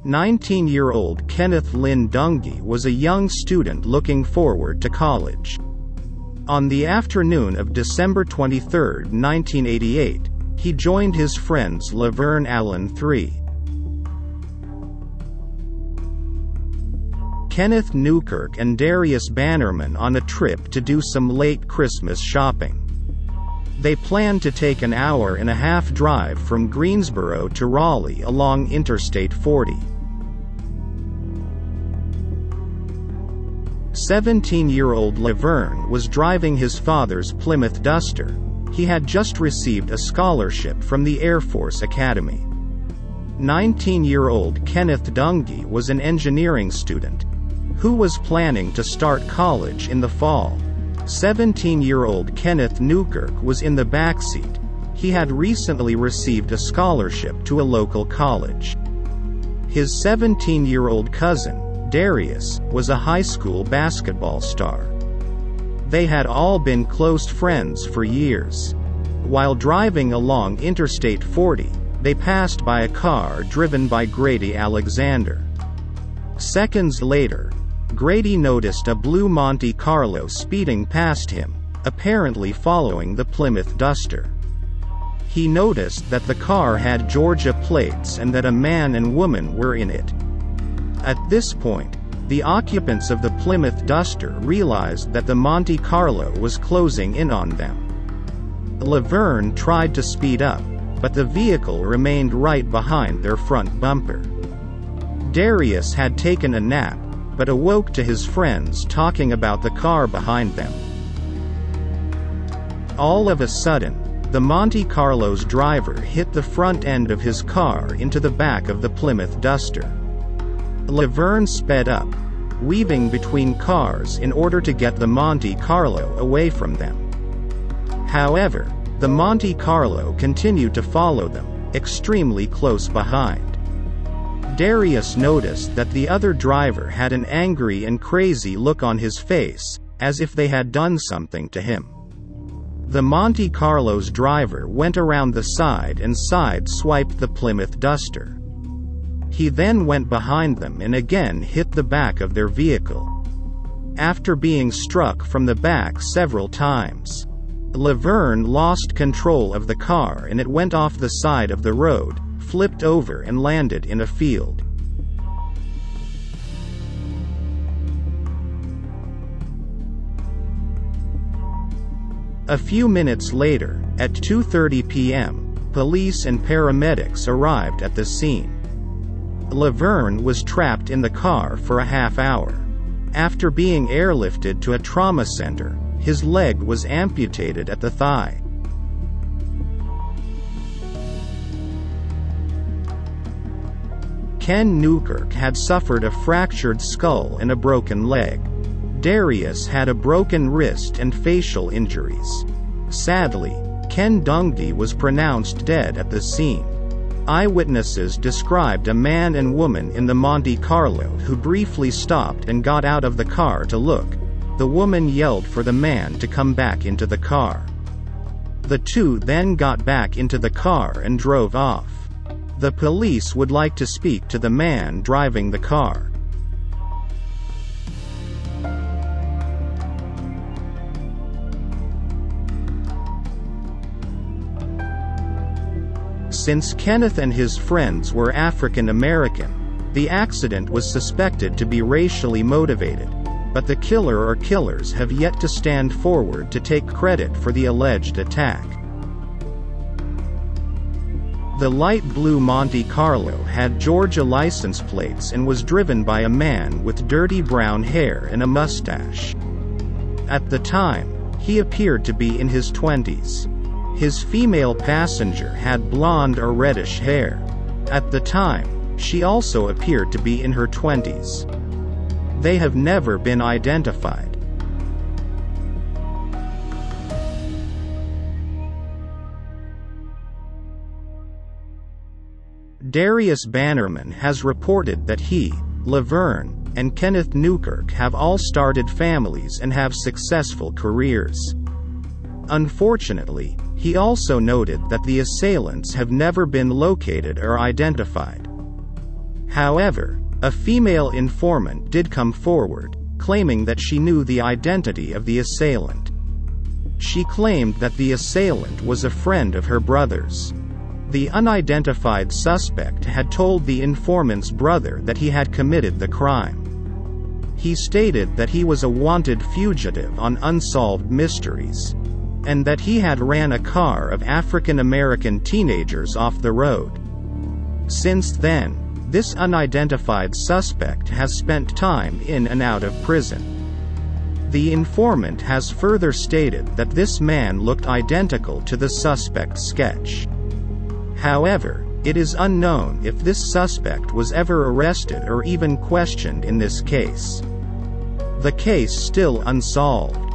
19-year-old Kenneth Lynn Dungee was a young student looking forward to college. On the afternoon of December 23, 1988, he joined his friends Lavern Allen III, Kenneth Newkirk and Darius Bannerman on a trip to do some late Christmas shopping. They planned to take an hour-and-a-half drive from Greensboro to Raleigh along Interstate 40. 17-year-old Lavern was driving his father's Plymouth Duster. He had just received a scholarship from the Air Force Academy. 19-year-old Kenneth Dungee was an engineering student who was planning to start college in the fall. 17-year-old Kenneth Newkirk was in the backseat. He had recently received a scholarship to a local college. His 17-year-old cousin, Darius, was a high school basketball star. They had all been close friends for years. While driving along Interstate 40, they passed by a car driven by Grady Alexander. Seconds later, Grady noticed a blue Monte Carlo speeding past him, apparently following the Plymouth Duster. He noticed that the car had Georgia plates and that a man and woman were in it. At this point, the occupants of the Plymouth Duster realized that the Monte Carlo was closing in on them. Lavern tried to speed up, but the vehicle remained right behind their front bumper. Darius had taken a nap, but awoke to his friends talking about the car behind them. All of a sudden, the Monte Carlo's driver hit the front end of his car into the back of the Plymouth Duster. Lavern sped up, weaving between cars in order to get the Monte Carlo away from them. However, the Monte Carlo continued to follow them, extremely close behind. Darius noticed that the other driver had an angry and crazy look on his face, as if they had done something to him. The Monte Carlo's driver went around the side and side-swiped the Plymouth Duster. He then went behind them and again hit the back of their vehicle. After being struck from the back several times, Lavern lost control of the car and it went off the side of the road, flipped over and landed in a field. A few minutes later, at 2:30 p.m., police and paramedics arrived at the scene. Lavern was trapped in the car for a half hour. After being airlifted to a trauma center, his leg was amputated at the thigh. Ken Newkirk had suffered a fractured skull and a broken leg. Darius had a broken wrist and facial injuries. Sadly, Ken Dungee was pronounced dead at the scene. Eyewitnesses described a man and woman in the Monte Carlo who briefly stopped and got out of the car to look. The woman yelled for the man to come back into the car. The two then got back into the car and drove off. The police would like to speak to the man driving the car. Since Kenneth and his friends were African American, the accident was suspected to be racially motivated, but the killer or killers have yet to stand forward to take credit for the alleged attack. The light blue Monte Carlo had Georgia license plates and was driven by a man with dirty brown hair and a mustache. At the time, he appeared to be in his 20s. His female passenger had blonde or reddish hair. At the time, she also appeared to be in her 20s. They have never been identified. Darius Bannerman has reported that he, Lavern, and Kenneth Newkirk have all started families and have successful careers. Unfortunately, he also noted that the assailants have never been located or identified. However, a female informant did come forward, claiming that she knew the identity of the assailant. She claimed that the assailant was a friend of her brother's. The unidentified suspect had told the informant's brother that he had committed the crime. He stated that he was a wanted fugitive on unsolved mysteries, and that he had ran a car of African American teenagers off the road. Since then, this unidentified suspect has spent time in and out of prison. The informant has further stated that this man looked identical to the suspect's sketch. However, it is unknown if this suspect was ever arrested or even questioned in this case. The case still unsolved.